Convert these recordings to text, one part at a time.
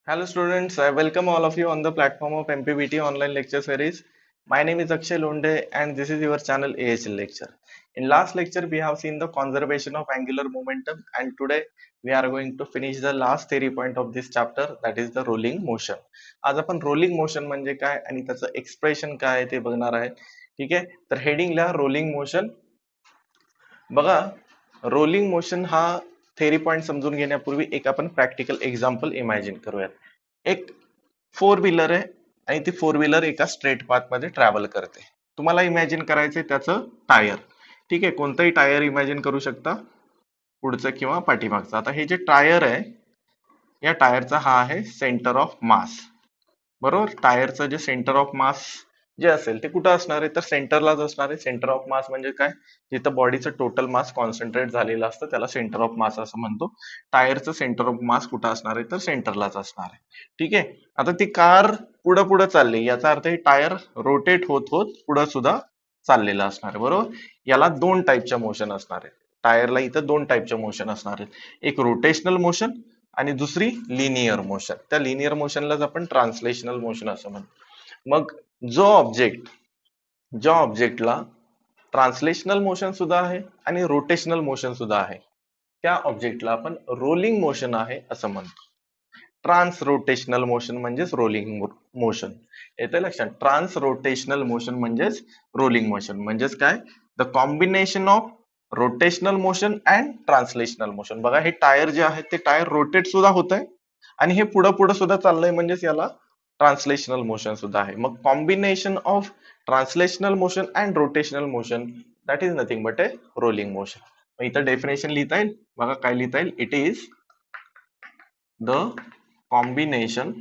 Hello students, I welcome all of you on the platform of MPBT online lecture series. My name is Akshay Lunde and this is your channel AHL lecture. In last lecture we have seen the conservation of angular momentum and today we are going to finish the last theory point of this chapter, that is the rolling motion. आज आपण rolling motion म्हणजे काय आणि त्याचं expression काय आहे ते बघणार आहे. ठीक आहे, तर हेडिंग लिहा रोलिंग मोशन. बघा, रोलिंग मोशन हा थेरी पॉइंट समजून घेण्यापूर्वी एक आपण प्रॅक्टिकल एक्झाम्पल इमॅजिन करूयात. एक फोर व्हीलर आहे आणि ती फोर व्हीलर एका स्ट्रेट पाथ मध्ये ट्रॅव्हल करते. तुम्हाला इमॅजिन करायचंय त्याचं टायर. ठीक आहे, कोणतंही टायर इमॅजिन करू शकता, पुढचं किंवा पाठीमागचं. आता हे जे टायर आहे, या टायरचा हा आहे सेंटर ऑफ मास. बरोबर, टायरचं जे सेंटर ऑफ मास जे असेल ते कुठं असणार आहे, तर सेंटरलाच असणार आहे. सेंटर ऑफ मास म्हणजे काय, जिथं बॉडीचं टोटल मास कॉन्सन्ट्रेट झालेलं असतं त्याला सेंटर ऑफ मास असं म्हणतो. टायरचं सेंटर ऑफ मास कुठं असणार आहे, तर सेंटरलाच असणार आहे. ठीक आहे, आता ती कार पुढं पुढं चालली, याचा अर्थ हे टायर रोटेट होत होत पुढं सुद्धा चाललेलं असणार आहे. बरोबर, याला दोन टाईपच्या मोशन असणार आहे. टायरला इथं दोन टाईपच्या मोशन असणार आहेत, एक रोटेशनल मोशन आणि दुसरी लिनियर मोशन. त्या लिनियर मोशनलाच आपण ट्रान्सलेशनल मोशन असं म्हणतो. मग जो ऑब्जेक्ट ज्या ऑब्जेक्टला ट्रान्सलेशनल मोशन सुद्धा आहे आणि रोटेशनल मोशन सुद्धा आहे, त्या ऑब्जेक्टला आपण रोलिंग मोशन आहे असं म्हणतो. ट्रान्स रोटेशनल मोशन म्हणजेच रोलिंग मोशन. येते लक्षात, ट्रान्स रोटेशनल मोशन म्हणजेच रोलिंग मोशन. म्हणजेच काय, the combination of rotational motion and translational motion. बघा, हे टायर जे आहे ते टायर रोटेट सुद्धा होत आहे आणि हे पुढं पुढं सुद्धा चाललंय, म्हणजेच याला ट्रान्सलेशनल मोशन सुद्धा आहे. मग combination of translational motion and rotational motion, that is nothing but A rolling motion. इथं डेफिनेशन लिहिता येईल. बघा काय लिहिता येईल, it is the combination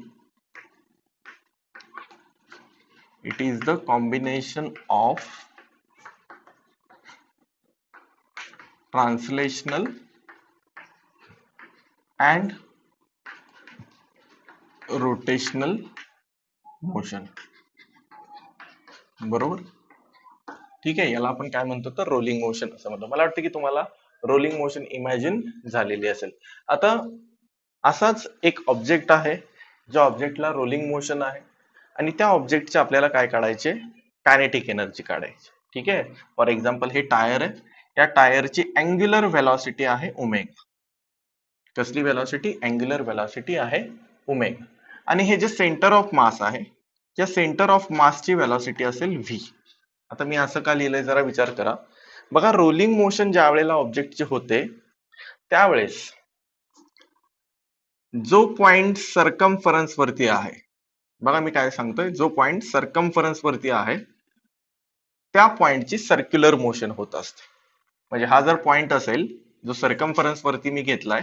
it is the combination of translational and rotational motion. बरोबर, ठीक आहे, याला आपण काय म्हणतो, तर रोलिंग मोशन असं म्हणतो. मला वाटतं की तुम्हाला रोलिंग मोशन इमॅजिन झालेली असेल. आता असाच एक ऑब्जेक्ट आहे, ज्या ऑब्जेक्टला रोलिंग मोशन आहे आणि त्या ऑब्जेक्टचे आपल्याला काय काढायचे, कायनेटिक एनर्जी काढायची. ठीक आहे, फॉर एक्झाम्पल हे टायर आहे, या टायरची अँग्युलर व्हेलॉसिटी आहे ओमेगा. कसली व्हेलॉसिटी, अँग्युलर व्हेलॉसिटी आहे ओमेगा. आणि हे जे सेंटर ऑफ मास आहे, या सेंटर ऑफ मासची व्हेलॉसिटी असेल व्ही. आता मी असं का लिहिलंय जरा विचार करा. बघा, रोलिंग मोशन ज्या वेळेला ऑब्जेक्टचे होते त्यावेळेस जो पॉइंट सर्कमफरन्स वरती आहे, बघा मी काय सांगतोय, जो पॉइंट सर्कमफरन्स वरती आहे त्या पॉइंटची सर्क्युलर मोशन होत असते. म्हणजे हा जर पॉइंट असेल जो सर्कमफरन्स वरती मी घेतलाय,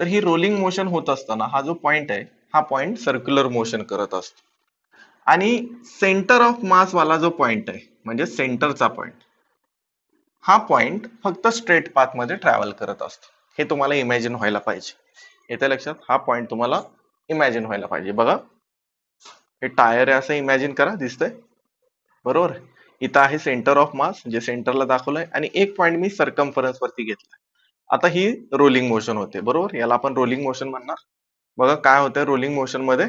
तर ही रोलिंग मोशन होत असताना हा जो पॉइंट आहे, हा पॉइंट सर्क्युलर मोशन करत असतो. आणि सेंटर ऑफ मास वाला जो पॉइंट आहे, म्हणजे सेंटरचा पॉइंट, हा पॉइंट फक्त स्ट्रेट पाथ मध्ये ट्रॅव्हल करत असतो. हे तुम्हाला इमॅजिन व्हायला पाहिजे. येते लक्षात, हा पॉइंट तुम्हाला इमॅजिन व्हायला पाहिजे. बघा, हे टायर आहे असं इमॅजिन करा, दिसतंय बरोबर. इथं आहे सेंटर ऑफ मास जे सेंटरला दाखवलंय आणि एक पॉइंट मी सर्कमफरन्स वरती घेतलाय. आता ही रोलिंग मोशन होते, बरोबर, याला आपण रोलिंग मोशन म्हणणार. बघा काय होतंय रोलिंग मोशन मध्ये,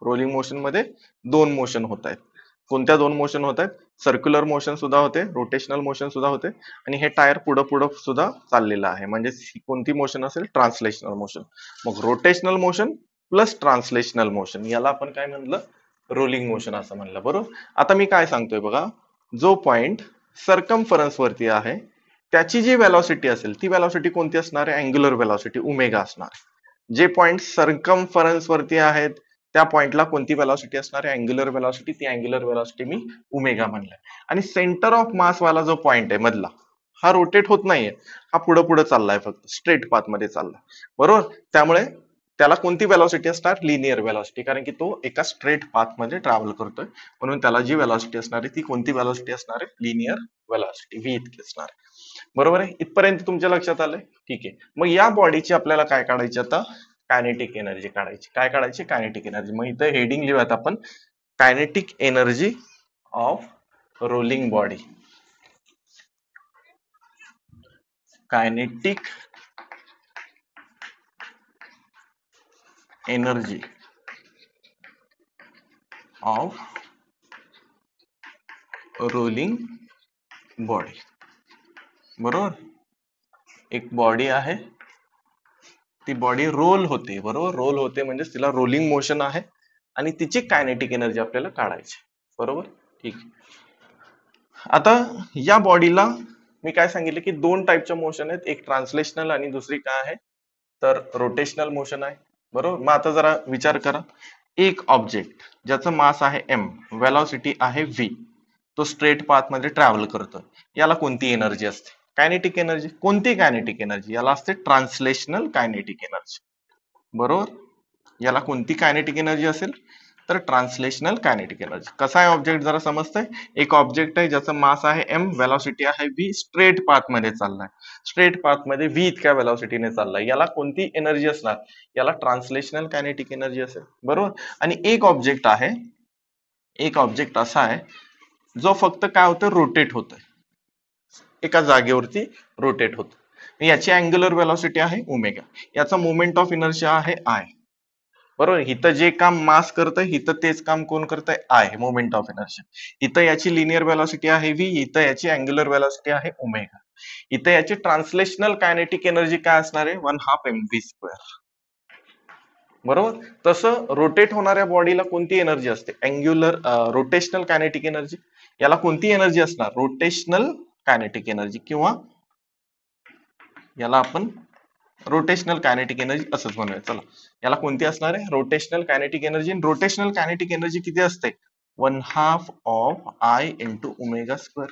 रोलिंग मोशन मध्ये दोन मोशन होत आहेत. कोणत्या दोन मोशन होत आहेत, सर्क्युलर मोशन सुद्धा होते, रोटेशनल मोशन सुद्धा होते आणि हे टायर पुढं पुढं सुद्धा चाललेलं आहे. म्हणजे कोणती मोशन असेल, ट्रान्सलेशनल मोशन. मग rotational motion plus translational motion, याला आपण काय म्हणलं, रोलिंग मोशन असं म्हणलं. बरोबर, आता मी काय सांगतोय बघा, जो पॉइंट सर्कमफरन्स वरती आहे त्याची जी व्हेलॉसिटी असेल ती व्हेलॉसिटी कोणती असणार आहे, अँग्युलर व्हेलॉसिटी ओमेगा असणार. जे पॉइंट सर्कमफरन्स वरती आहेत त्या पॉइंटला कोणती व्हेलॉसिटी असणार आहे, अँग्युलर व्हेलॉसिटी. ती अँग्युलर व्हेलॉसिटी मी ओमेगा म्हणलंय. आणि सेंटर ऑफ मास वाला जो पॉइंट आहे मधला, हा रोटेट होत नाहीये, हा पुढे पुढे चाललाय, फक्त स्ट्रेट पाथ मध्ये चाललाय. बरोबर, त्यामुळे त्याला कोणती व्हेलॉसिटी असणार, लिनियर व्हेलॉसिटी, कारण की तो एका स्ट्रेट पाथ मध्ये ट्रॅव्हल करतोय. म्हणून त्याला जी व्हेलॉसिटी असणार आहे ती कोणती व्हेलॉसिटी असणार आहे, लिनियर व्हेलॉसिटी, व्ही इतकी असणार आहे. बरोबर आहे, इथपर्यंत तुमच्या लक्षात आलंय. ठीक आहे, मग या बॉडीची आपल्याला काय काढायची, आता कायनेटिक एनर्जी काढायची. काय काढायची, कायनेटिक एनर्जी. मग इथं हेडिंग लिहूयात आपण, kinetic energy of rolling body. Kinetic energy of rolling body. बरोबर, एक बॉडी आहे, ती बॉडी रोल होते. बरोबर, रोल होते म्हणजे तिला रोलिंग मोशन आहे आणि तिची कायनेटिक एनर्जी आपल्याला काढायची. बरोबर, ठीक. आता या बॉडीला मी काय सांगितलं की दोन टाईपच्या मोशन आहेत, एक ट्रान्सलेशनल आणि दुसरी काय आहे तर रोटेशनल मोशन आहे. बरोबर, मग आता जरा विचार करा, एक ऑब्जेक्ट ज्याचं मास आहे m, वेलॉसिटी आहे v, तो स्ट्रेट पाथ मध्ये ट्रॅव्हल करतो, याला कोणती एनर्जी असते? Kinetic energy. कोणती कायनेटिक एनर्जी? याला असते ट्रान्सलेशनल कायनेटिक एनर्जी. बरोबर, याला कोणती कायनेटिक एनर्जी असेल तर ट्रान्सलेशनल कायनेटिक एनर्जी. कसा आहे ऑब्जेक्ट जरा समजतंय? एक ऑब्जेक्ट आहे ज्याचा मास आहे m, वेलॉसिटी आहे v, स्ट्रेट पाथ मध्ये चाललाय, स्ट्रेट पाथ मध्ये v इतक्या वेलॉसिटीने चाललाय, याला कोणती एनर्जी असणार? याला ट्रान्सलेशनल कायनेटिक एनर्जी असेल. बरोबर, आणि एक ऑब्जेक्ट आहे, एक ऑब्जेक्ट असा आहे जो फक्त काय होतं, रोटेट होतोय, एका जागेवरती रोटेट होत, याची अँग्युलर वेलॉसिटी आहे ओमेगा, याचा मोमेंट ऑफ इनर्शिया आहे आय. बरोबर, इथं जे काम मास करतंय इथं तेच काम कोण करतंय? I, moment of inertia. इथं याची लिनियर वेलॉसिटी आहे v, इथं याची अँग्युलर वेलॉसिटी आहे ओमेगा. इथं याची ट्रान्सलेशनल कायनेटिक एनर्जी काय असणार आहे? 1/2 mv². बरोबर, तसं रोटेट होणाऱ्या बॉडीला कोणती एनर्जी असते? Angular rotational kinetic energy. याला कोणती एनर्जी असणार? रोटेशनल कायनेटिक एनर्जी, किंवा याला आपण रोटेशनल कायनेटिक एनर्जी असंच म्हणूया. चला, याला कोणती असणार आहे? Rotational kinetic energy. Rotational kinetic energy किती असते? 1/2 of I into omega square.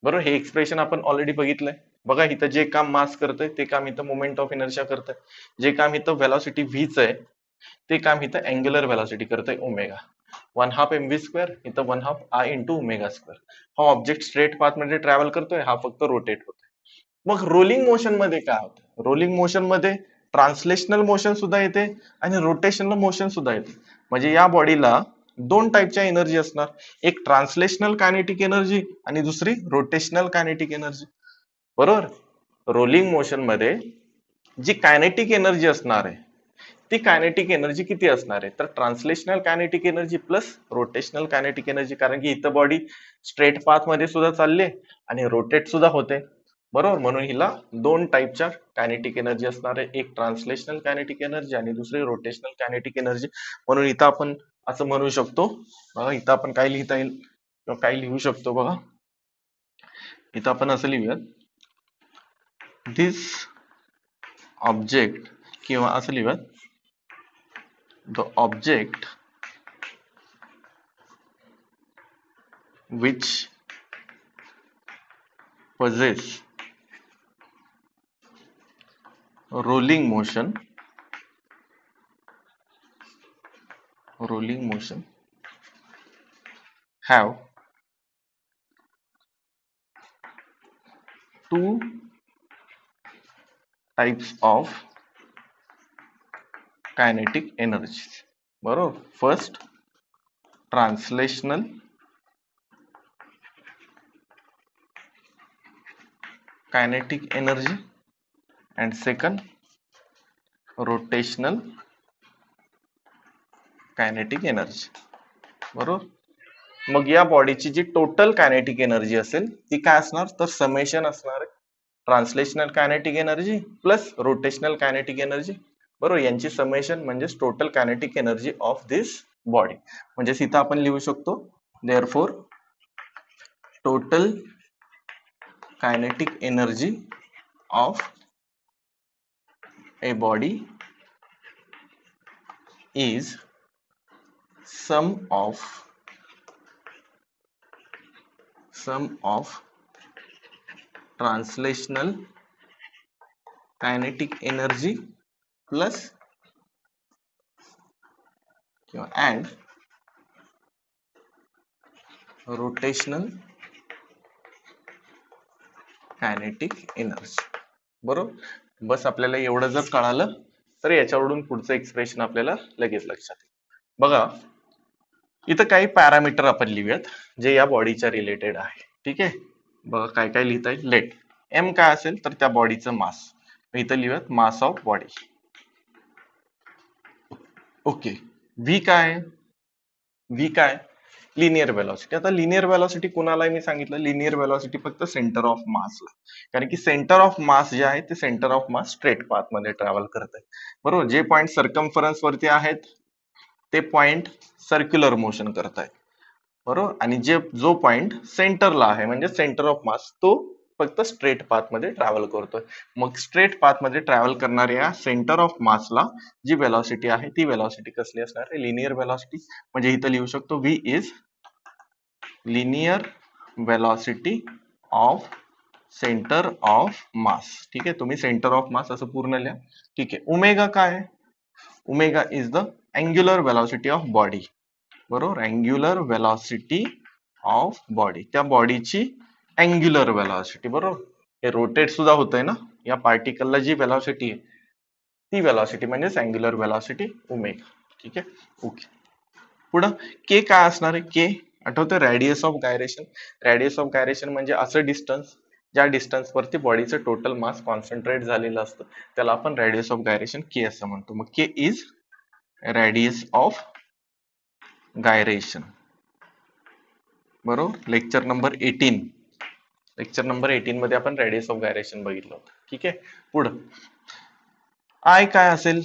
बरोबर, हे एक्सप्रेशन आपण ऑलरेडी बघितलंय. बघा, इथं जे काम मास करतंय ते काम इथं मोमेंट ऑफ इनर्शिया करतंय, जे काम इथं वेलॉसिटी व्हीच आहे ते काम इथं अँग्युलर वेलॉसिटी करतंय ओमेगा. 1/2 mv², इथं 1/2 I इंटू ओमेगा स्क्वेअर. हा ऑब्जेक्ट स्ट्रेट पाथ मध्ये ट्रॅव्हल करतोय, हा फक्त रोटेट होतोय. मग रोलिंग मोशन मध्ये काय होतं? रोलिंग मोशन मध्ये ट्रान्सलेशनल मोशन सुद्धा येते आणि रोटेशनल मोशन सुद्धा येते. म्हणजे या बॉडीला दोन टाईपच्या एनर्जी असणार, एक ट्रान्सलेशनल कायनेटिक एनर्जी आणि दुसरी रोटेशनल कायनेटिक एनर्जी. बरोबर, रोलिंग मोशन मध्ये जी कायनेटिक एनर्जी असणार आहे ती कायनेटिक एनर्जी किती असणार आहे तर translational kinetic energy plus rotational kinetic energy, कारण की इथं बॉडी स्ट्रेट पाथ मध्ये सुद्धा चालले आणि रोटेट सुद्धा होते. बरोबर, म्हणून हिला दोन टाईपच्या कायनेटिक एनर्जी असणार आहे, एक ट्रान्सलेशनल कायनेटिक एनर्जी आणि दुसरी रोटेशनल कायनेटिक एनर्जी. म्हणून इथं आपण असं म्हणू शकतो, बघा इथं आपण काय लिहिता येईल किंवा काय लिहू शकतो, बघा इथं आपण असं लिहूयात, दिस ऑब्जेक्ट, किंवा असं लिहूयात, the object which possess rolling motion have two types of kinetic energy. बरोबर, first translational kinetic energy and second rotational kinetic energy. बरोबर, मग या बॉडीची जी टोटल कायनेटिक एनर्जी असेल ती काय असणार तर समेशन असणार आहे translational kinetic energy plus rotational kinetic energy. बरोबर, यांची समेशन म्हणजे total kinetic energy of this body. म्हणजे इथं आपण लिहू शकतो therefore total kinetic energy of a body is sum of translational kinetic energy plus and rotational kinetic energy. बरोबर, बस आपल्याला एवढं जर कळालं तर याच्यावरून पुढचं एक्सप्रेशन आपल्याला लगेच लक्षात येईल. बघा, इथं काही पॅरामीटर आपण लिहूयात जे या बॉडीच्या रिलेटेड आहे. ठीक आहे, बघा काय काय लिहिता येईल. लेट एम काय असेल तर त्या बॉडीचं मास, इथं लिहूयात mass of body. Okay, V काय आहे व्ही काय लिनियर व्हेलॉसिटी. आता लिनियर व्हेलॉसिटी कुणाला मी सांगितलं, लिनियर व्हेलॉसिटी फक्त सेंटर ऑफ मासला, कारण की सेंटर ऑफ मास जे आहे ते centre of mass straight path मध्ये ट्रॅव्हल करत आहे, बरोबर. जे पॉइंट सर्कम्फरन्स वरती आहेत ते पॉइंट सर्क्युलर मोशन करतायत, बरोबर. आणि जो पॉइंट सेंटरला आहे म्हणजे सेंटर ऑफ मास तो फक्त स्ट्रेट पाथ मध्ये ट्रॅव्हल करतोय. मग स्ट्रेट पाथ मध्ये ट्रॅव्हल करणाऱ्या सेंटर ऑफ मासला जी व्हेलॉसिटी आहे ती व्हेलॉसिटी कसली असणार आहे, लिनियर व्हेलॉसिटी. म्हणजे इथं लिहू शकतो V is linear velocity of centre of मास. ठीक आहे, तुम्ही सेंटर ऑफ मास असं पूर्ण लिहा. ठीक आहे. ओमेगा काय आहे, omega is the angular velocity of body, बरोबर. अँग्युलर व्हेलॉसिटी ऑफ बॉडी, त्या बॉडीची अँग्युलर व्हेलॉसिटी, बरोबर. हे रोटेट सुद्धा होतंय ना, या पार्टिकलला जी व्हेलॉसिटी आहे ती व्हेलॉसिटी म्हणजेच अँग्युलर व्हेलॉसिटी ओमेगा. ठीक आहे, ओके. पुढं के काय असणार आहे, के आठवतं radius of gyration. Radius of gyration म्हणजे असं डिस्टन्स ज्या डिस्टन्स वरती बॉडीचं टोटल मास कॉन्सन्ट्रेट झालेलं असतं त्याला आपण रेडियस ऑफ गायरेशन के असं म्हणतो. मग के इज रेडियस ऑफ गायरेशन, बरोबर. लेक्चर नंबर 18 मध्ये आपण रेडियस ऑफ गायरेशन बघितलं होतं. ठीक आहे. पुढं आय काय असेल,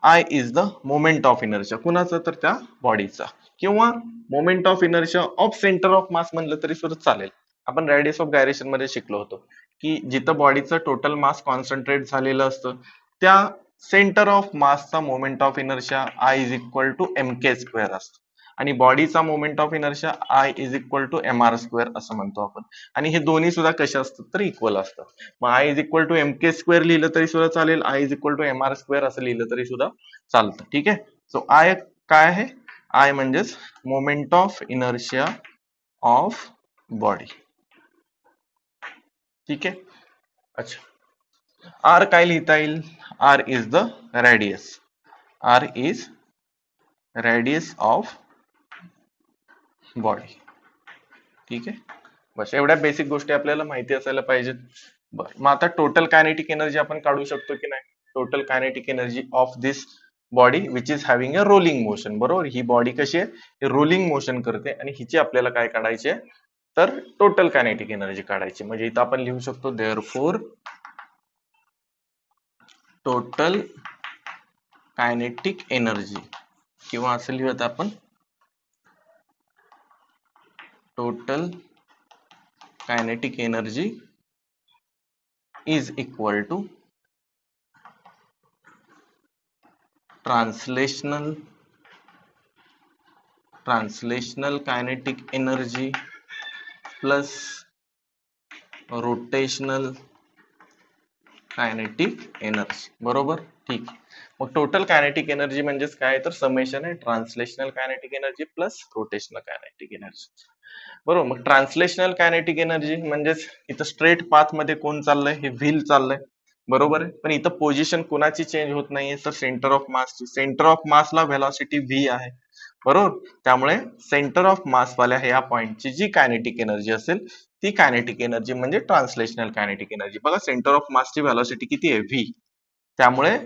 I is the moment of inertia. कुणाचं, तर त्या बॉडीचा, किंवा moment of inertia of centre of मास म्हणलं तरी सुद्धा चालेल. आपण रेडियस ऑफ गायरेशन मध्ये शिकलो होतो की जिथं बॉडीचं टोटल मास कॉन्सन्ट्रेट झालेलं असतं त्या सेंटर ऑफ मासचा moment of inertia I is equal to M K square असतो, आणि बॉडीचा moment of inertia I is equal to M R square असं म्हणतो आपण. आणि हे दोन्ही सुद्धा कसे असतात, तर इक्वल असतात. मग I is equal to M K square लिहिलं तरी सुद्धा चालेल, I is equal to M R square असं लिहिलं तरी सुद्धा चालतं. ठीक आहे. सो आय काय आहे, आय म्हणजेच moment of inertia of body. ठीक आहे. अच्छा, आर काय लिहिता येईल, R is the radius, R is radius of body. ठीक आहे. बस एवढ्या बेसिक गोष्टी आपल्याला माहिती असायला पाहिजेत. बरं, मग आता टोटल कायनेटिक एनर्जी आपण काढू शकतो की नाही. Total kinetic energy of this body which is having a rolling motion, बरोबर. ही बॉडी कशी आहे, रोलिंग मोशन करते आणि हिची आपल्याला काय काढायची आहे, तर टोटल कायनेटिक एनर्जी काढायची. म्हणजे इथं आपण लिहू शकतो देअरफॉर टोटल कायनेटिक एनर्जी, किंवा असं लिहूयात आपण total kinetic energy is equal to translational kinetic energy plus rotational kinetic energy, बरोबर. ठीक. मग टोटल कायनेटिक एनर्जी म्हणजेच काय, तर समेशन आहे translational kinetic energy plus rotational kinetic energy, बरोबर. मग ट्रान्सलेशनल कायनेटिक एनर्जी म्हणजेच इथं स्ट्रेट पाथ मध्ये कोण चाललंय, हे व्हील चाललंय, बरोबर आहे. पण इथं पोझिशन कोणाची चेंज होत नाहीये, तर सेंटर ऑफ मासची. सेंटर ऑफ मासला व्हेलॉसिटी व्ही आहे, बरोबर. त्यामुळे सेंटर ऑफ मास वाल्या ह्या पॉइंटची जी कायनेटिक एनर्जी असेल ती कायनेटिक एनर्जी म्हणजे ट्रान्सलेशनल कायनेटिक एनर्जी. बघा सेंटर ऑफ मासची व्हेलॉसिटी किती आहे, व्ही. त्यामुळे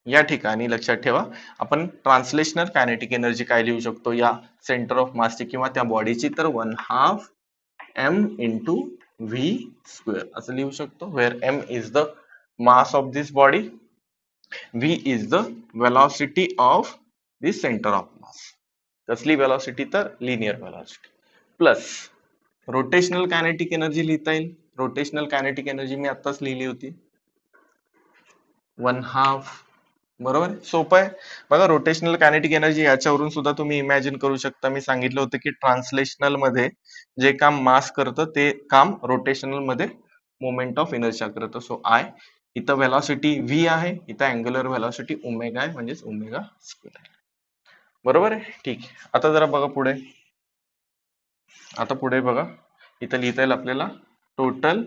या ठिकाणी लक्षात ठेवा आपण ट्रान्सलेशनल कायनेटिक एनर्जी काय लिहू शकतो या सेंटर ऑफ मासची किंवा त्या बॉडीची, तर 1/2 m इंटू व्ही स्क्वेअर असं लिहू शकतो. Where m is the mass of this body, v is the velocity of this centre of mass. कसली वेलॉसिटी, तर linear velocity. Plus rotational kinetic energy लिहिता येईल. रोटेशनल कायनेटिक एनर्जी मी आताच लिहिली होती 1/2, बरोबर. सोपं आहे. बघा रोटेशनल कायनेटिक एनर्जी याच्यावरून सुद्धा तुम्ही इमॅजिन करू शकता. मी सांगितलं होतं की ट्रान्सलेशनल मध्ये जे काम मास करतं ते काम रोटेशनल मध्ये मोमेंट ऑफ इनर्शिया करतं. सो आय इथं व्हेलॉसिटी व्ही आहे, इथं अँग्युलर व्हेलॉसिटी ओमेगा आहे म्हणजेच ओमेगा स्क्वेअर, बरोबर आहे. ठीक आहे. आता जरा बघा पुढे, आता पुढे बघा इथं लिहिता येईल आपल्याला total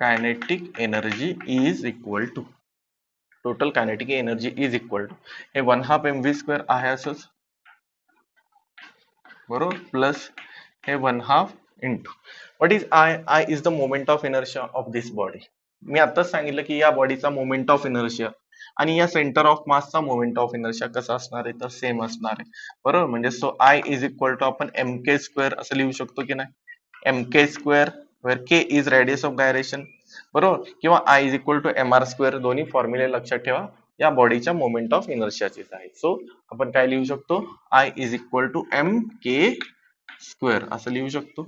kinetic energy is equal to, total kinetic energy is equal to हे 1/2 mv स्क्वेअर आहे असंच, बरोबर. प्लस हे 1/2 into what is I, I is the moment of inertia of this body. मी आताच सांगितलं की या बॉडीचा मोमेंट ऑफ इनर्शिया आणि या सेंटर ऑफ मासचा मोमेंट ऑफ इनर्शिया कसा असणार आहे तर सेम असणार आहे बरोबर. म्हणजे so I is equal to आपण एम के स्क्वेअर असं लिहू शकतो की नाही, m K square where k is radius of gyration बरोबर, किंवा I is equal to M R square. दोन्ही फॉर्म्युले लक्षात ठेवा या बॉडीच्या मोमेंट ऑफ इनर्शियाचेच आहे. सो आपण काय लिहू शकतो, I is equal to M K square असं लिहू शकतो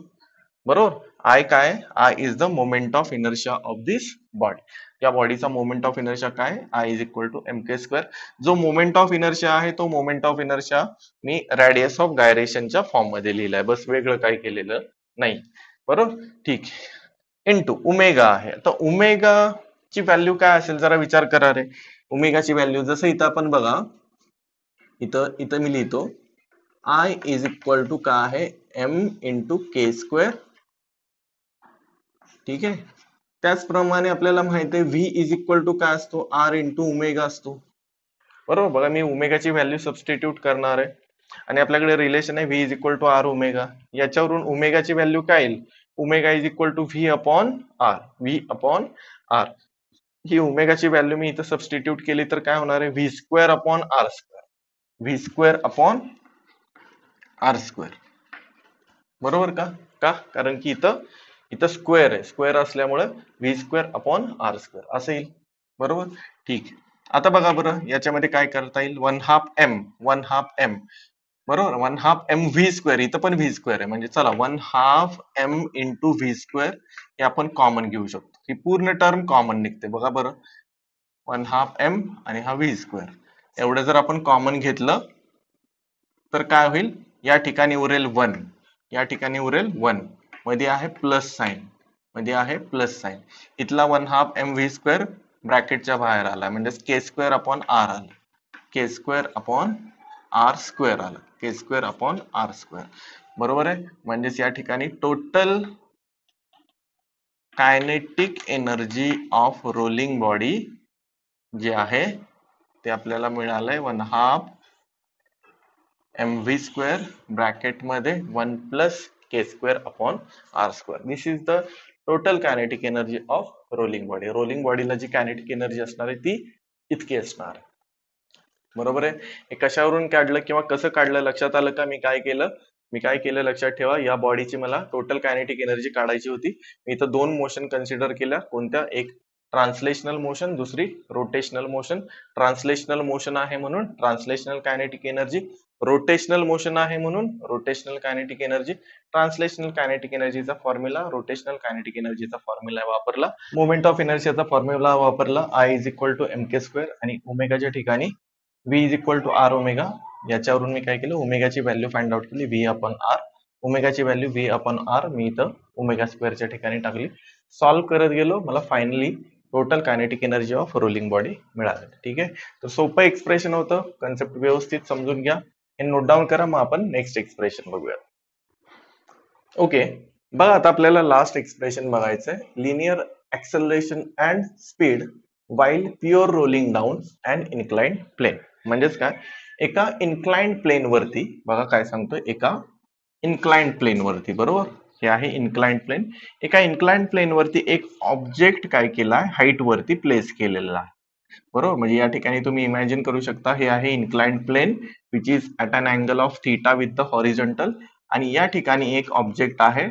बरोबर. आय काय, I is the moment of inertia of this body. या बॉडीचा मोमेंट ऑफ इनर्शिया काय, I is equal to M K square. जो मोमेंट ऑफ इनर्शिया आहे तो मोमेंट ऑफ इनर्शिया मी रेडियस ऑफ गायरेशनच्या फॉर्म मध्ये लिहिलाय, बस वेगळं काही केलेलं नाही बरोबर. ठीक, इंटू ओमेगा आहे. तर ओमेगा ची व्हॅल्यू काय असेल जरा विचार करा रे. ओमेगाची व्हॅल्यू जसं इथं आपण बघा, इथं इथं मी लिहितो आय इज इक्वल टू काय आहे एम इंटू के स्क्वेअर. ठीक आहे, त्याचप्रमाणे आपल्याला माहिती आहे व्ही इज इक्वल टू काय असतो, आर इंटू ओमेगा असतो बरोबर. बघा मी ओमेगाची व्हॅल्यू सबस्टिट्यूट करणार आहे आणि आपल्याकडे रिलेशन आहे V is equal to R omega. याच्यावरून ओमेगाची व्हॅल्यू काय येईल, omega is equal to v upon r, v upon r. ही ओमेगाची व्हॅल्यू मी इथं सबस्टिट्यूट केली तर काय होणार आहे, v square upon R square, v square upon R square बरोबर का. का कारण की इथं इथं स्क्वेअर आहे, स्क्वेअर असल्यामुळे V square upon R square असं येईल बरोबर. ठीक, आता बघा बरं याच्यामध्ये काय करता येईल, one half m, one half m बरोबर, one half m V square. इथं पण व्ही स्क्वेअर आहे म्हणजे चला one half m into V square हे आपण कॉमन घेऊ शकतो. ही पूर्ण टर्म कॉमन निघते बघा बरं, वन हाफ एम आणि हा व्ही स्क्वेअर एवढं जर आपण कॉमन घेतलं तर काय होईल, या ठिकाणी उरेल वन, या ठिकाणी उरेल वन, मध्ये आहे प्लस साइन, मध्ये आहे प्लस साइन. इथला one half m V square ब्रॅकेटच्या बाहेर आला म्हणजे के स्क्वेअर अपॉन आर आलं, k square upon R square आलं, k square upon R square बरोबर आहे. म्हणजेच या ठिकाणी total kinetic energy of rolling body जे आहे ते आपल्याला मिळालंय one half m V square bracket मध्ये one plus K square upon R square. This is the total kinetic energy of rolling body. Rolling बॉडीला जी कायनेटिक एनर्जी असणार आहे ती इतकी असणार बरोबर आहे. हे कशावरून काढलं किंवा कसं काढलं लक्षात आलं का, मी काय केलं लक्षात ठेवा. या बॉडीची मला टोटल कायनेटिक एनर्जी काढायची होती. मी इथं दोन मोशन कन्सिडर केल्या, कोणत्या, एक ट्रान्सलेशनल मोशन, दुसरी रोटेशनल मोशन. ट्रान्सलेशनल मोशन आहे म्हणून translational kinetic energy, rotational motion आहे म्हणून rotational kinetic energy. Translational kinetic एनर्जीचा फॉर्म्युला, रोटेशनल कायनेटिक एनर्जीचा फॉर्म्युला वापरला, मोमेंट ऑफ इनर्शियाचा फॉर्म्युला वापरला, I is equal to M K square आणि ओमेगाच्या ठिकाणी v is equal to R omega. याच्यावरून मी काय केलं, ओमेगाची व्हॅल्यू फाइंड आउट केली, व्ही अपॉन आर. ओमेगाची व्हॅल्यू व्ही अपॉन आर मी इथं ओमेगा स्क्वेअरच्या ठिकाणी टाकली. सॉल्व्ह करत गेलो, मला finally total kinetic energy of rolling body मिळाली. ठीक आहे, तर सोपं एक्सप्रेशन होतं, कन्सेप्ट व्यवस्थित समजून घ्या, हे नोट डाऊन करा, मग आपण नेक्स्ट एक्सप्रेशन बघूया. ओके, बघा आता आपल्याला लास्ट एक्सप्रेशन बघायचंय, linear acceleration and speed while pure rolling down and inclined plane. म्हणजेच काय, एका इन्क्लाइंड प्लेन वरती, बघा काय सांगतोय, एका इन्क्लाइंड प्लेन वरती बरोबर, हे आहे इन्क्लाइंड प्लेन. एका इन्क्लाइंड प्लेन वरती एक ऑब्जेक्ट काय केलाय, हाईट वरती प्लेस केलेला आहे बरोबर. म्हणजे या ठिकाणी तुम्ही इमॅजिन करू शकता, हे आहे inclined plane which is at an angle of theta with the horizontal, आणि या ठिकाणी एक ऑब्जेक्ट आहे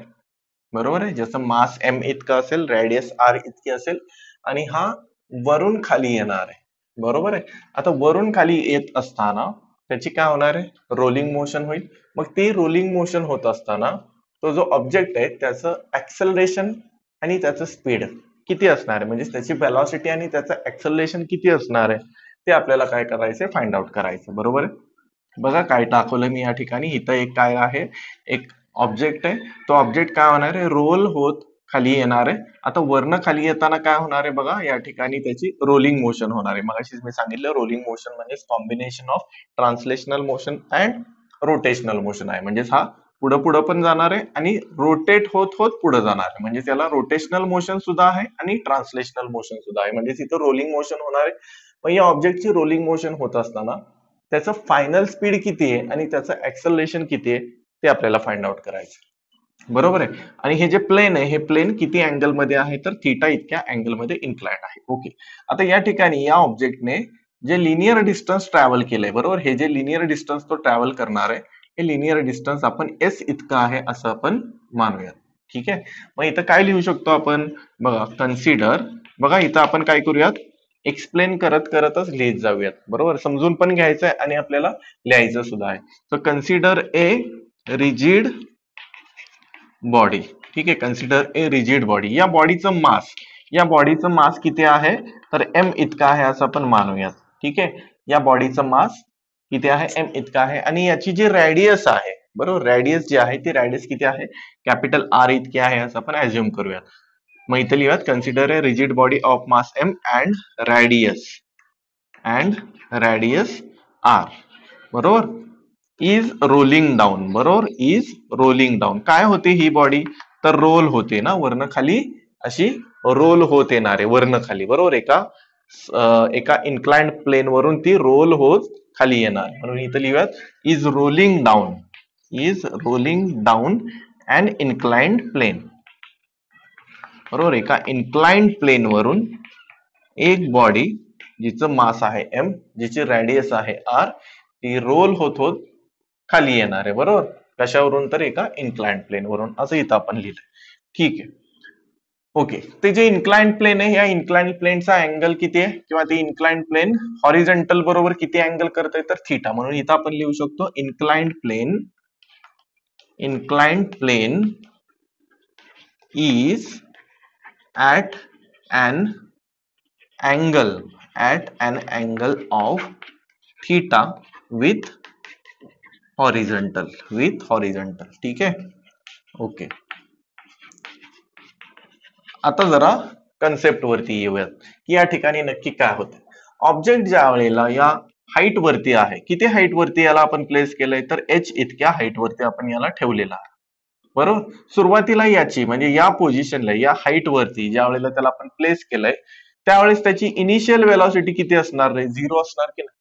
बरोबर आहे, जसं मास एम इतकं असेल, रेडियस आर इतकी असेल, आणि हा वरून खाली येणार आहे बरोबर आहे. आता वरून खाली येत असताना त्याची काय होणार आहे, रोलिंग मोशन होईल. मग ती रोलिंग मोशन होत असताना तो जो ऑब्जेक्ट आहे त्याचं ऍक्सलरेशन आणि त्याचं स्पीड किती असणार आहे, म्हणजे त्याची वेलॉसिटी आणि त्याचं ऍक्सलरेशन किती असणार आहे, ते आपल्याला काय करायचंय, फाइंड आउट करायचं बरोबर आहे. बघा काय दाखवलं मी या ठिकाणी, इथं एक काय आहे, एक ऑब्जेक्ट आहे, तो ऑब्जेक्ट काय होणार आहे, रोल होत खाली येणार आहे. आता वरनं खाली येताना काय होणार आहे बघा, या ठिकाणी त्याची रोलिंग मोशन होणार आहे. मगाशीच मी सांगितलं रोलिंग मोशन म्हणजे combination of translational motion and rotational motion आहे. म्हणजेच हा पुढं पुढं पण जाणार आहे आणि रोटेट होत होत पुढे जाणार आहे, म्हणजे त्याला रोटेशनल मोशन सुद्धा आहे आणि ट्रान्सलेशनल मोशन सुद्धा आहे. म्हणजे तिथं रोलिंग मोशन होणार आहे. मग या ऑब्जेक्टची रोलिंग मोशन होत असताना त्याचं फायनल स्पीड किती आहे आणि त्याचं ऍक्सलरेशन किती आहे ते आपल्याला फाइंड आउट करायचं. बरोबर आहे. आणि हे जे प्लेन आहे हे प्लेन किती अँगल मध्ये आहे तर थिटा इतक्या अँगल मध्ये इन्क्लाइंड आहे. ओके. आता या ठिकाणी या ऑब्जेक्टने जे लिनियर डिस्टन्स ट्रॅव्हल केलंय, बरोबर, हे जे लिनियर डिस्टन्स तो ट्रॅव्हल करणार आहे हे लिनियर डिस्टन्स आपण एस इतकं आहे असं आपण मानूयात. ठीक आहे. मग इथं काय लिहू शकतो आपण? बघा, कन्सिडर, बघा इथं आपण काय करूयात, एक्सप्लेन करत करतच लिहित जाऊयात. बरोबर, समजून पण घ्यायचं आहे आणि आपल्याला लिहायचं सुद्धा आहे. तर कन्सिडर ए रिजिड बॉडी. ठीक आहे, कन्सिडर ए रिजिड बॉडी. या बॉडीचं मास किती आहे तर एम इतका आहे असं आपण मानूयात. ठीक आहे, या बॉडीचं मास किती आहे एम इतका आहे आणि याची जी रॅडियस आहे, बरोबर, रॅडियस जी आहे ती रॅडियस किती आहे कॅपिटल आर इतकी आहे असं आपण ऍझ्युम करूयात. मग इथे लिहूयात, consider a rigid body of mass M and radius R, बरोबर, इज रोलिंग डाऊन. बरोबर, इज रोलिंग डाऊन. काय होते ही बॉडी तर रोल होते ना, वरनं खाली अशी रोल होत येणारे वरनं खाली. बरोबर, एका इन्क्लाइंड प्लेन वरून ती रोल होत खाली येणार. म्हणून इथं लिहूयात, is rolling down and inclined plane. बरोबर, एका इन्क्लाइंड प्लेन वरून एक बॉडी जिचं मास आहे एम, जिची रॅडियस आहे आर, ती रोल होत होत खाली येणार आहे. बरोबर, कशावरून तर एका इन्क्लाइंड प्लेन वरून, असं इथं आपण लिहिलंय. ठीक आहे. ओके, ते जे इन्क्लाइंड प्लेन आहे या इन्क्लाइंड प्लेनचा अँगल किती आहे किंवा ते इन्क्लाइंड प्लेन हॉरिझॉन्टल बरोबर किती अँगल करतंय तर थीटा. म्हणून इथं आपण लिहू शकतो inclined plane is at an angle of theta with horizontal. ठीक आहे. ओके, आता जरा कन्सेप्ट वरती येऊयात की या ठिकाणी नक्की काय होतं. ऑब्जेक्ट ज्या वेळेला या हाईट वरती आहे, किती हाईट वरती याला आपण प्लेस केलंय तर एच इतक्या हाईट वरती आपण याला ठेवलेला आहे. बरोबर, सुरुवातीला याची म्हणजे या पोझिशनला या हाईट वरती ज्या वेळेला त्याला आपण प्लेस केलंय त्यावेळेस त्याची इनिशियल वेलॉसिटी किती असणार रे, 0 असणार की नाही.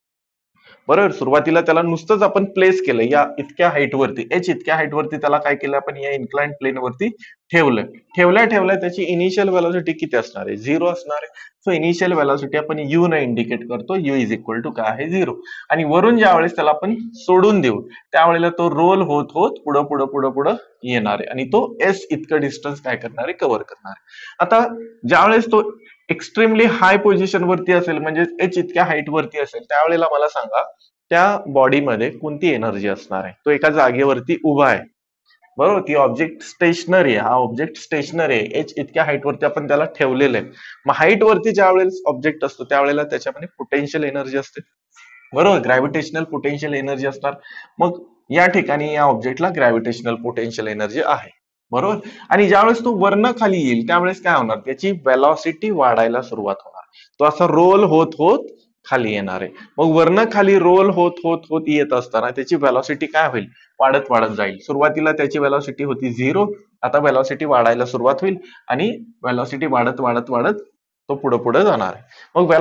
बरोबर, सुरुवातीला त्याला नुसतंच आपण प्लेस केलं या इतक्या हाईट वरती, एच इतक्या हाईट वरती त्याला काय केलं आपण या इन्क्लाइंड प्लेन वरती ठेवलं. ठेवल्या त्याची इनिशियल वेलॉसिटी किती असणार आहे, 0 असणार आहे. सो इनिशियल वेलॉसिटी आपण यू ने इंडिकेट करतो, यू इज इक्वल टू काय आहे 0. आणि वरून ज्या वेळेस त्याला आपण सोडून देऊ त्यावेळेला तो रोल होत होत पुढं येणार आहे आणि तो एस इतकं डिस्टन्स काय करणार आहे कव्हर करणार आहे. आता ज्यावेळेस तो एक्स्ट्रीमली हाय पोझिशन वरती असेल म्हणजे एच इतक्या हाईट वरती असेल त्यावेळेला मला सांगा त्या बॉडीमध्ये कोणती एनर्जी असणार आहे. तो एका जागेवरती उभा आहे. बरोबर, ती ऑब्जेक्ट स्टेशनरी आहे, हा ऑब्जेक्ट स्टेशनरी आहे, एच इतक्या हाईट वरती आपण त्याला ठेवलेलं आहे. मग हाईट वरती ज्या वेळेस ऑब्जेक्ट असतो त्यावेळेला त्याच्यामध्ये पोटेन्शियल एनर्जी असते. बरोबर, ग्रॅव्हिटेशनल पोटेन्शियल एनर्जी असणार. मग या ठिकाणी या ऑब्जेक्टला ग्रॅव्हिटेशनल पोटेन्शियल एनर्जी आहे. बरोबर, आणि ज्यावेळेस तो वरनं खाली येईल त्यावेळेस काय होणार, त्याची वेलॉसिटी वाढायला सुरुवात होणार. तो असा रोल होत होत खाली येणार आहे. मग वरनं खाली रोल होत होत होत येत असताना त्याची वेलॉसिटी काय होईल, वाढत जाईल. सुरुवातीला त्याची वेलॉसिटी होती 0, आता वेलॉसिटी वाढायला सुरुवात होईल आणि वेलॉसिटी वाढत तो पुढे जाणार आहे. मग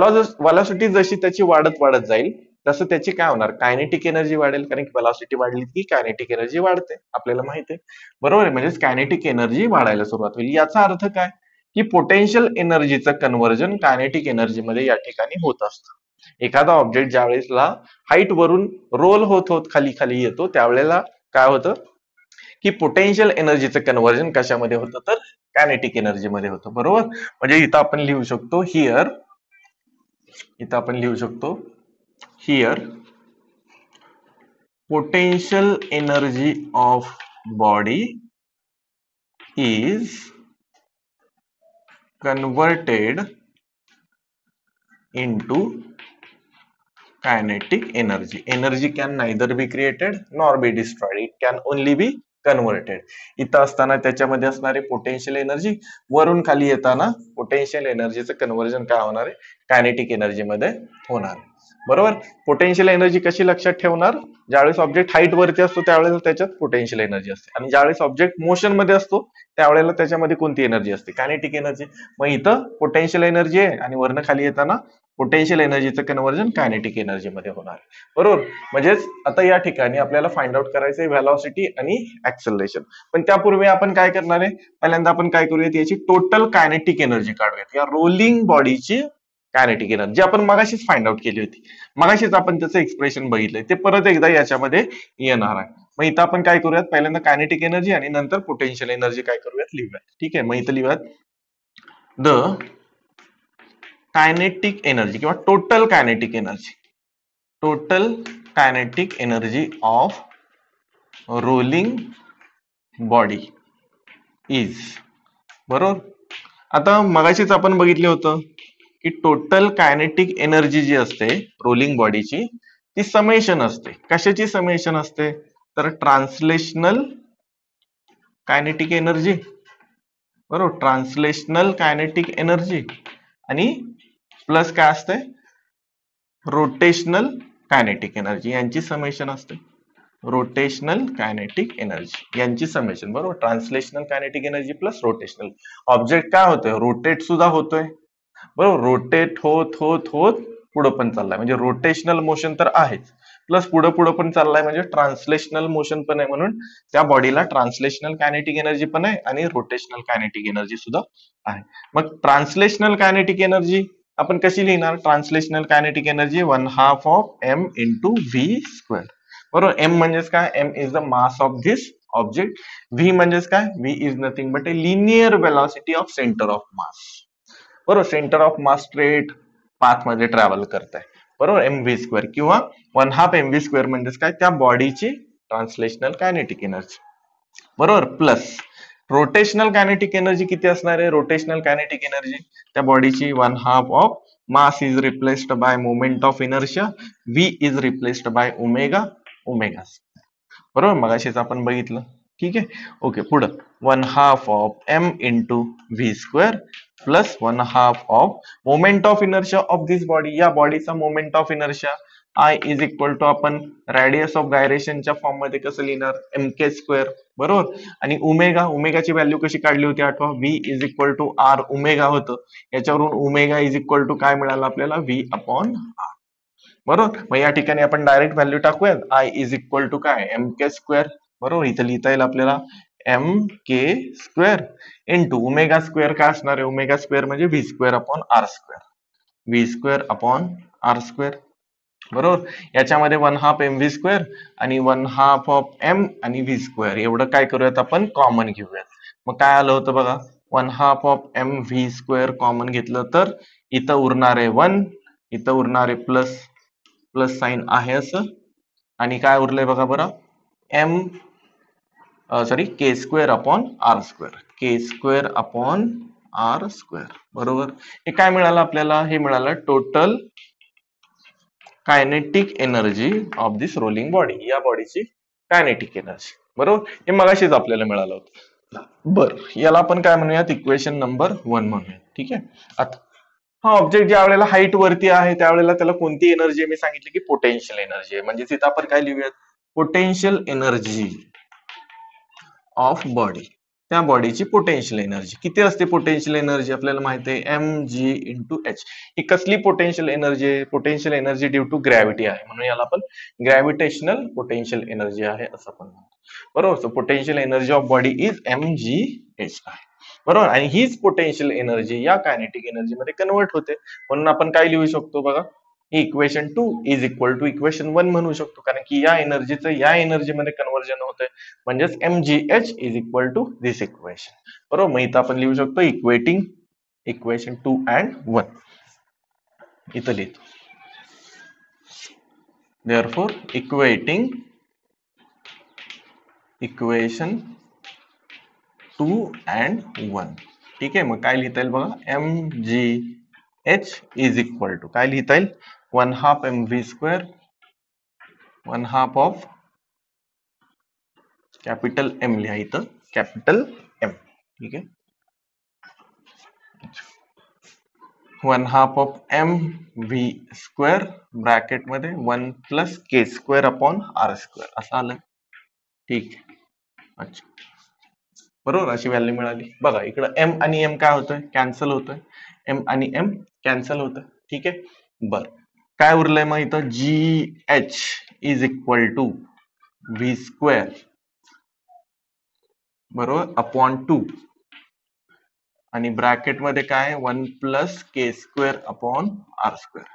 वेलॉसिटी जशी त्याची वाढत जाईल तसं त्याची काय होणार, कायनेटिक एनर्जी वाढेल, कारण वेलॉसिटी वाढली की कायनेटिक एनर्जी वाढते आपल्याला माहिती आहे. बरोबर आहे, म्हणजे कायनेटिक एनर्जी वाढायला सुरुवात होईल. याचा अर्थ काय की पोटेन्शियल एनर्जीचं कन्व्हर्जन कायनेटिक एनर्जी मध्ये या ठिकाणी होत असतं. एखादा ऑब्जेक्ट ज्या वेळेसला हाईट वरून रोल होत होत खाली येतो त्यावेळेला काय होतं की पोटेन्शियल एनर्जीचं कन्व्हर्जन कशामध्ये होतं तर कायनेटिक एनर्जी मध्ये होतं. बरोबर, म्हणजे इथं आपण लिहू शकतो here potential energy of body is converted into kinetic energy. Energy can neither be created nor be destroyed. It can only be converted. इथं असताना त्याच्यामध्ये असणारे पोटेन्शियल एनर्जी, वरून खाली येताना पोटेन्शियल एनर्जीचं कन्व्हर्जन काय होणार आहे कायनेटिक एनर्जी मध्ये होणार. बरोबर, पोटेन्शियल एनर्जी कशी लक्षात ठेवणार, ज्यावेळेस ऑब्जेक्ट हाईट वरती असतो त्यावेळेला त्याच्यात पोटेन्शियल एनर्जी असते आणि ज्यावेळेस ऑब्जेक्ट मोशन मध्ये असतो त्यावेळेला त्याच्यामध्ये कोणती एनर्जी असते, कायनेटिक एनर्जी. मग इथं पोटेन्शियल एनर्जी आहे आणि वरनं खाली येताना पोटेन्शियल एनर्जीचं कन्व्हर्जन कायनेटिक एनर्जी मध्ये होणार, बरोबर. म्हणजेच आता या ठिकाणी आपल्याला फाइंड आउट करायचंय व्हेलॉसिटी आणि ऍक्सलरेशन. पण त्यापूर्वी आपण काय करणार आहे, पहिल्यांदा आपण काय करूयात, याची टोटल कायनेटिक एनर्जी काढूयात. या रोलिंग बॉडीची कायनेटिक एनर्जी आपण मगाशीच फाइंड आउट केली होती, मगाशीच आपण त्याचं एक्सप्रेशन बघितलंय, ते परत एकदा याच्यामध्ये येणार आहे. मग इथं आपण काय करूयात, पहिल्यांदा कायनेटिक एनर्जी आणि नंतर पोटेन्शियल एनर्जी काय करूयात, लिहूयात. ठीक आहे, मग इथं लिहूयात द कायनेटिक एनर्जी किंवा total kinetic energy of rolling body is, बरोबर. आता मगाशीच आपण बघितले होतं की टोटल कायनेटिक एनर्जी जी असते रोलिंग बॉडीची, ती समेशन असते. कशाची समेशन असते, तर ट्रान्सलेशनल कायनेटिक एनर्जी, बरोबर, ट्रान्सलेशनल कायनेटिक एनर्जी आणि प्लस काय असते, रोटेशनल कायनेटिक एनर्जी, यांची समेशन असते. रोटेशनल कायनेटिक एनर्जी यांची समेशन, बरोबर. Translational kinetic energy plus rotational. Object काय होतोय, रोटेट सुद्धा होतोय, बरोबर. रोटेट होत होत होत पुढे पण चाललाय, म्हणजे रोटेशनल मोशन तर आहेच, प्लस पुढे पुढे पण चाललाय, म्हणजे ट्रान्सलेशनल मोशन पण आहे. म्हणून त्या बॉडीला ट्रान्सलेशनल कायनेटिक एनर्जी पण आहे आणि रोटेशनल कायनेटिक एनर्जी सुद्धा आहे. मग ट्रान्सलेशनल कायनेटिक एनर्जी आपण कशी लिहिणार, translational kinetic energy 1/2 of m into V square, बरोबर. एम म्हणजेच काय, m is the mass of this object. V म्हणजेच काय, v is nothing but a linear velocity of centre of mass, बरोबर. Centre of mass straight path मध्ये travel करत आहे, बरोबर. एम व्ही स्क्वेअर किंवा 1/2 mv स्क्वेअर म्हणजेच काय, त्या बॉडीची ट्रान्सलेशनल कायनेटिक एनर्जी, बरोबर. प्लस रोटेशनल कायनेटिक एनर्जी किती असणार आहे, रोटेशनल कायनेटिक एनर्जी त्या बॉडीची 1/2 of mass is replaced by moment of inertia, V is replaced by omega, बरोबर. मगाशीच आपण बघितलं. ठीक आहे, ओके. पुढं 1/2 of m into V square plus 1/2 of moment of inertia of this body, या बॉडीचा moment of inertia I is equal to आपण रेडियस ऑफ गायरेशनच्या फॉर्म मध्ये कसं लिहिणार, एम के स्क्वेअर, बरोबर. आणि ओमेगाची व्हॅल्यू कशी काढली होती आठवा, V is equal to R omega होतं, याच्यावरून ओमेगा इज इक्वल टू काय मिळालं आपल्याला, व्ही अपॉन आर, बरोबर. मग या ठिकाणी आपण डायरेक्ट व्हॅल्यू टाकूयात, आय इज इक्वल टू काय, एम के स्क्वेअर, बरोबर. इथं लिहिता येईल आपल्याला एम के स्क्वेअर इंटू ओमेगा स्क्वेअर काय असणार आहे, ओमेगा स्क्वेअर म्हणजे v square upon R square, v square upon R square, बरोबर. याच्यामध्ये 1/2 एम व्ही स्क्वेअर आणि 1/2 ऑफ एम आणि व्ही स्क्वेअर एवढं काय करूयात आपण कॉमन घेऊयात. मग काय आलं होतं बघा, 1/2 of M V square common घेतलं तर इथं उरणार आहे 1, इथं उरणार आहे प्लस, प्लस साइन आहे असं, आणि काय उरलंय बघा बरं, M sorry K square upon R square, K square upon R square, बरोबर. हे काय मिळालं आपल्याला, हे मिळालं total kinetic energy of this rolling body, या बॉडीची कायनेटिक एनर्जी, बरोबर. हे मगाशीच आपल्याला मिळालं होतं. बरं, याला आपण काय म्हणूयात, इक्वेशन नंबर 1 म्हणूयात. ठीक आहे. आता हा ऑब्जेक्ट ज्या वेळेला हाईट वरती आहे त्यावेळेला त्याला कोणती एनर्जी, मी सांगितलं की पोटेन्शियल एनर्जी आहे, म्हणजे तिथं आपण काय लिहूयात, पोटेन्शियल एनर्जी ऑफ बॉडी, त्या बॉडीची पोटेन्शियल एनर्जी किती असते, पोटेन्शियल एनर्जी आपल्याला माहिती आहे एम जी इंटू एच. ही कसली पोटेन्शियल एनर्जी आहे, potential energy due to gravity आहे, म्हणून याला आपण ग्रॅव्हिटेशनल पोटेन्शियल एनर्जी आहे असं आपण म्हणतो, बरोबर. So potential energy of body is M G H आहे, बरोबर. आणि हीच पोटेन्शियल एनर्जी या कायनेटिक एनर्जी मध्ये कन्वर्ट होते, म्हणून आपण काय लिहू शकतो बघा, equation 2 is equal to equation 1 म्हणू शकतो, कारण की या एनर्जीचं या एनर्जी मध्ये कन्वर्जन होतंय, म्हणजेच mgh is equal to this equation, बरोबर. मग इथं आपण लिहू शकतो इक्वेटिंग इक्वेशन 2 and 1 इथं लिहितो. Therefore equating equation 2 and 1. ठीक आहे. मग काय लिहिता येईल बघा, mgh इज इक्वल टू काय लिहिता येईल, 1/2 mv square 1/2 of capital M लिहा इथं, कॅपिटल एम. ठीक आहे. 1/2 of M V square bracket मध्ये 1 प्लस के स्क्वेअर अपॉन आर स्क्वेअर असं आलं. ठीक आहे. अच्छा, बरोबर. अशी व्हॅल्यू मिळाली. बघा इकडं एम आणि एम काय होतोय, कॅन्सल होतोय, एम आणि एम कॅन्सल होतोय. ठीक आहे. बर, काय उरलंय मग इथं, g h is equal to V square बरोबर अपॉन 2 आणि ब्रॅकेट मध्ये काय 1 प्लस के square upon R square.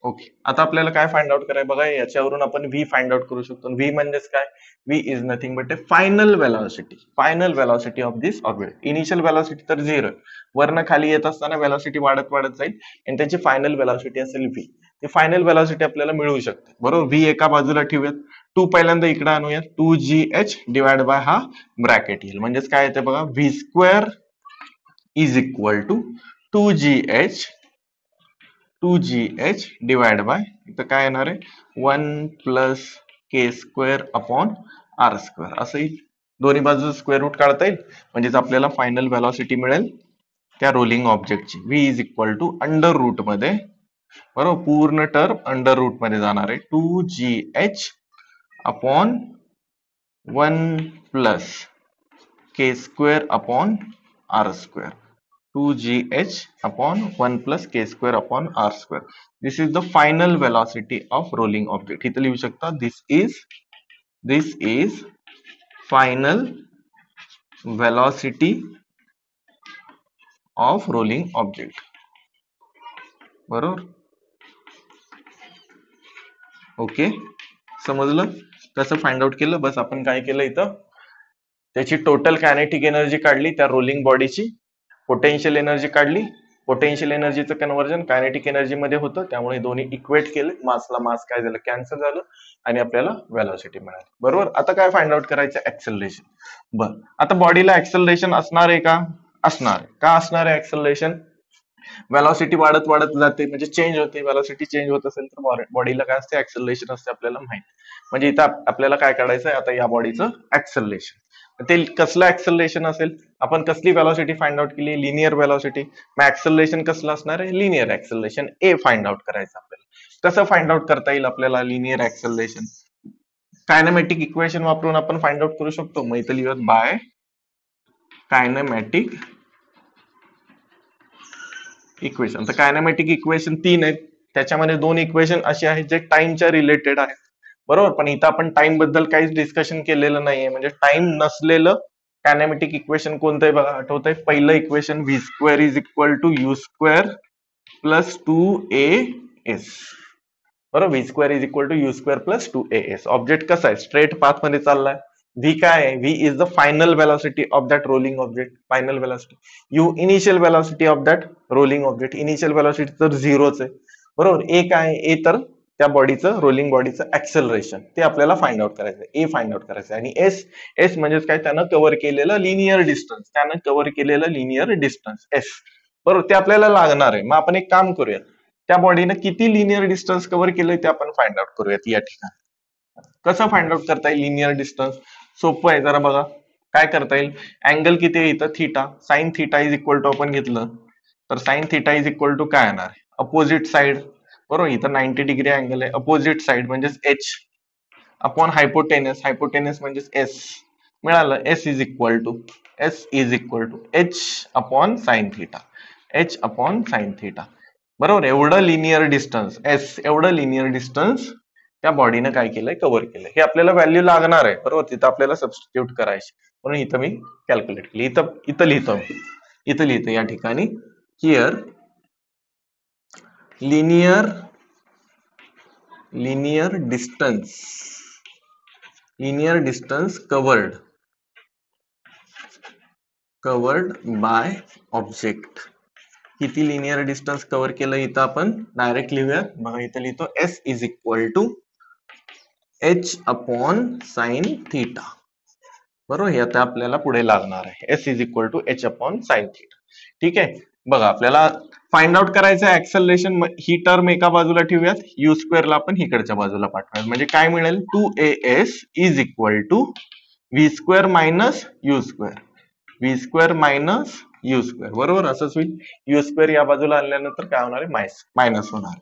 Okay, आता आपल्याला काय फाइंड आउट करायचं बघा, याच्यावरून आपण व्ही फाइंड आउट करू शकतो. व्ही म्हणजेच काय, v is nothing but A final velocity of this object. Initial velocity तर 0, वरनं खाली येत असताना वेलॉसिटी वाढत वाढत जाईल आणि त्याची फायनल वेलॉसिटी असेल व्ही. ती फायनल वेलॉसिटी आपल्याला मिळू शकते बरोबर. व्ही एका बाजूला ठेवूयात, 2 पहिल्यांदा इकडे आणूयात, 2gh डिवाइड बाय हा ब्रॅकेट येईल. म्हणजेच काय येते बघा, V square is equal to 2gh divide by इथं काय येणार आहे 1 प्लस के स्क्वेअर अपॉन आर स्क्वेअर. असं येईल. दोन्ही बाजू स्क्वेअर रूट काढता येईल, म्हणजेच आपल्याला फायनल व्हेलॉसिटी मिळेल त्या रोलिंग ऑब्जेक्टची. V is equal to under root मध्ये बरोबर, पूर्ण टर्म अंडर रूट मध्ये जाणार आहे 2gh upon 1 plus K square upon R square. 2gh upon 1 plus k square upon r square. This is the final velocity of rolling object. इथं लिहू शकता, this is final velocity of rolling object. बरोबर. Okay, समजलं कसं find out केलं. बस आपण काय केलं इथं, त्याची टोटल कायनेटिक एनर्जी काढली त्या रोलिंग बॉडीची, पोटेन्शियल एनर्जी काढली, पोटेन्शियल एनर्जीचं कन्व्हर्जन कायनेटिक एनर्जी मध्ये होतं, त्यामुळे दोन्ही इक्वेट केले, मासला मास काय झालं कॅन्सल झालं आणि आपल्याला व्हेलॉसिटी मिळाली बरोबर. आता काय फाइंड आउट करायचं, ऍक्सेलरेशन. बर, आता बॉडीला ऍक्सेलरेशन असणार आहे का, असणार का असणार आहे ऍक्सेलरेशन. व्हेलॉसिटी वाढत वाढत जाते म्हणजे चेंज होते, व्हेलॉसिटी चेंज होत असेल तर बॉडीला काय असते, ऍक्सेलरेशन असते आपल्याला माहित. म्हणजे इथं आपल्याला काय काढायचं आहे आता, या बॉडीचं ऍक्सेलरेशन. ते कसलं ऍक्सेलरेशन असेल, आपण कसली व्हेलॉसिटी फाइंड आउट केली, लिनियर व्हेलॉसिटी. मग ऍक्सेलरेशन कसलं असणार आहे, लिनियर ऍक्सेलरेशन ए फाइंड आउट करायचं आपल्याला. कसं फाइंड आउट करता येईल आपल्याला लिनियर ऍक्सेलरेशन, कायनेमॅटिक इक्वेशन वापरून आपण फाइंड आउट करू शकतो. मग इथं लिहूयात बाय कायनेमॅटिक इक्वेशन. तर कायनेमॅटिक इक्वेशन 3 आहेत, त्याच्यामध्ये 2 इक्वेशन असे आहेत जे टाइमच्या रिलेटेड आहेत बरोबर. पण इथं आपण टाइम बद्दल काहीच डिस्कशन केलेलं नाहीये, म्हणजे टाइम नसलेलं कायनेमॅटिक इक्वेशन कोणतं आहे बघा, आठवतंय पहिलं equation, V square is equal to U square plus 2as बरोबर. V square is equal to U square plus 2as. Object कसा आहे, स्ट्रेट पाथ मध्ये चाललाय. व्ही काय आहे, V is the final velocity of that rolling object, final velocity. U initial velocity of that rolling object, initial velocity तर झिरोच आहे बरोबर. ए काय, ए तर त्या बॉडीचं, रोलिंग बॉडीचं ऍक्सेलरेशन, ते आपल्याला फाइंड आउट करायचं आहे, ए फाइंड आउट करायचं आहे. आणि एस म्हणजेच काय, त्यानं कव्हर केलेलं लिनियर डिस्टन्स, एस बरोबर, ते आपल्याला लागणार आहे. मग आपण एक काम करूया, त्या बॉडीनं किती लिनियर डिस्टन्स कव्हर केलंय ते आपण फाइंड आउट करूयात या ठिकाणी. कसं फाइंड आउट करता येईल लिनियर डिस्टन्स, सोपं आहे जरा बघा. काय करता येईल, अँगल किती आहे इथं, theta. Sine theta is equal to आपण घेतलं तर sine theta is equal to काय येणार, अपोजिट साइड बरोबर. इथं 90 डिग्री अँगल आहे, अपोजिट साइड म्हणजेच एच अपॉन हायपोटेनस म्हणजेच एस. मिळालं, S is equal to H upon sine theta बरोबर. एवढं लिनियर डिस्टन्स एस, एवढं लिनियर डिस्टन्स त्या बॉडीनं काय केलंय, कव्हर केलंय. हे आपल्याला व्हॅल्यू लागणार आहे बरोबर, तिथं आपल्याला सबस्टिट्यूट करायची, म्हणून इथं मी कॅल्क्युलेट केली. इथं लिहितो या ठिकाणी, here linear distance covered by object. किती लिनियर डिस्टन्स कव्हर केलं इथं आपण डायरेक्ट लिहूया बघा. इथं लिहितो S is equal to H upon sine theta बरोबर. हे आता आपल्याला पुढे लागणार आहे, S is equal to H upon sine theta. ठीक आहे, बघा आपल्याला फाइंड आउट करायचं आहे ऍक्सेलरेशन. ही टर्म एका बाजूला ठेवूयात, यू स्क्वेअरला आपण इकडच्या बाजूला पाठवूयात. म्हणजे काय मिळेल, 2as is equal to V square minus U square बरोबर. असंच होईल, यू स्क्वेअर या बाजूला आणल्यानंतर काय होणार आहे, मायनस होणार.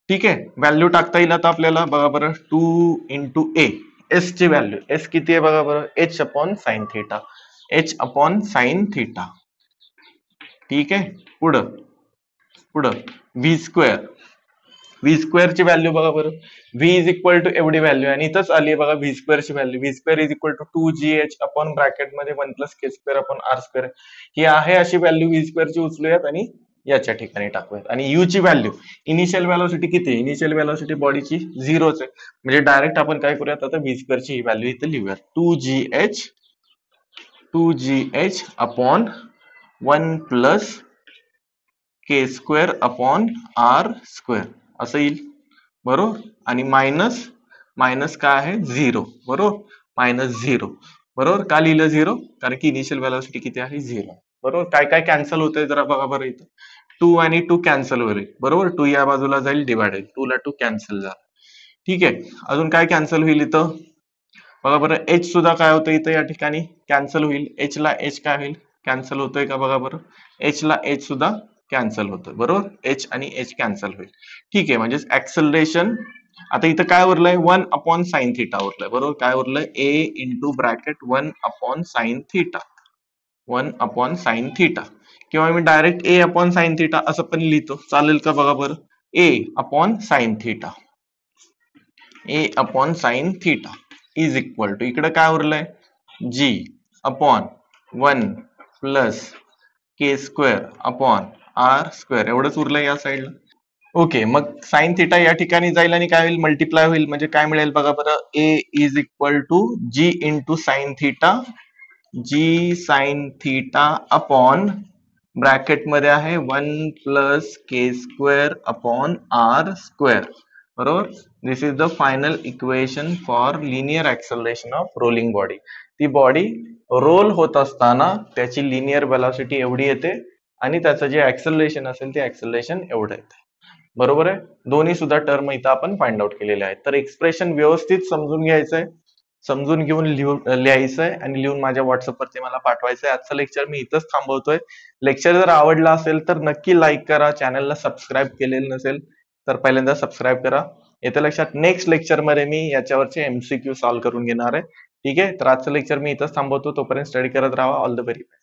ठीक आहे, व्हॅल्यू टाकता येईल आता आपल्याला बघा बरं. 2 इंटू ए, एस ची व्हॅल्यू, एस किती आहे बघा बरं, एच अपॉन साइन थिटा. ठीक आहे, पुढं व्ही स्क्वेअर व्ही स्क्वेअरची व्हॅल्यू बघा बरं, व्ही इज इक्वल टू एवढी व्हॅल्यू आणि इथंच आली आहे बघा व्ही स्क्वेअरची value, v square is equal to 2gh upon ब्रॅकेटमध्ये 1 प्लस के स्क्वेअर अपॉन आर स्क्वेअर. ही आहे अशी व्हॅल्यू व्ही स्क्वेअरची उचलूयात आणि याच्या ठिकाणी टाकूयात. आणि यू ची व्हॅल्यू, इनिशियल व्हॅलोसिटी किती, इनिशियल व्हॅलोसिटी बॉडीची 0च आहे, म्हणजे डायरेक्ट आपण काय करूयात आता व्ही स्क्वेअरची ही व्हॅल्यू इथे लिहूयात, 2gh अपॉन 1 प्लस के स्क्वेअर अपॉन आर स्क्वेअर असं येईल बरोबर. आणि मायनस मायनस काय आहे 0 बरोबर, -0 बरोबर. का लिहिलं 0, कारण की इनिशियल व्हॅलोसिटी किती आहे 0 बरोबर. काय काय कॅन्सल होतंय जरा बघा बरं, इथं 2 आणि 2 कॅन्सल होईल बरोबर, 2 या बाजूला जाईल डिवाइडेड, 2 ला 2 कॅन्सल झाला. ठीक आहे, अजून काय कॅन्सल होईल इथं बघा बरं, एच सुद्धा काय होतं इथं या ठिकाणी कॅन्सल होईल, एच ला एच काय होईल कॅन्सल होतोय का बघा बरं, एच ला एच सुद्धा कॅन्सल होतोय बरोबर, एच आणि एच कॅन्सल होईल. ठीक आहे, म्हणजे ऍक्सलरेशन आता इथं काय उरलंय 1 अपॉन साइन थिटा उरलंय बरोबर, काय उरलंय a into bracket 1 upon sine theta, 1 upon sine theta, किंवा मी direct a upon sine theta असं पण लिहितो, चालेल का बघा बरं, a upon sine theta, a upon sine theta is equal to इकडे काय उरलंय जी अपॉन 1 प्लस के स्क्वेअर अपॉन आर स्क्वेअर एवढंच उरलंय या साईडला. ओके, मग साइन थिटा या ठिकाणी जाईल आणि काय होईल मल्टिप्लाय होईल, म्हणजे काय मिळेल बघा बरं, a is equal to g into sine theta, g sine theta upon bracket मध्ये आहे 1 प्लस के स्क्वेअर अपॉन आर स्क्वेअर बरोबर. This is the final equation for linear acceleration of rolling body. ती बॉडी रोल होत असताना त्याची linear velocity एवढी येते आणि त्याचं जे ऍक्सलरेशन असेल ते ऍक्सलरेशन एवढं येते बरोबर आहे. दोन्ही सुद्धा टर्म इथं आपण फाइंड आउट केलेले आहेत. तर एक्सप्रेशन व्यवस्थित समजून घ्यायचंय, समजून घेऊन लिहायचंय आणि लिहून माझ्या व्हॉट्सअपवरती मला पाठवायचंय. आजचं लेक्चर मी इथंच थांबवतोय. लेक्चर जर आवडला असेल तर नक्की लाईक करा, चॅनलला सबस्क्राईब केलेलं नसेल तर पहिल्यांदा सबस्क्राईब करा. येत्या लक्षात नेक्स्ट लेक्चर मध्ये मी याच्यावरचे एमसीक्यू सॉल्व्ह करून घेणार आहे. ठीक आहे, तर आजचं लेक्चर मी इथंच थांबवतो, तोपर्यंत स्टडी करत राहा. All the very best.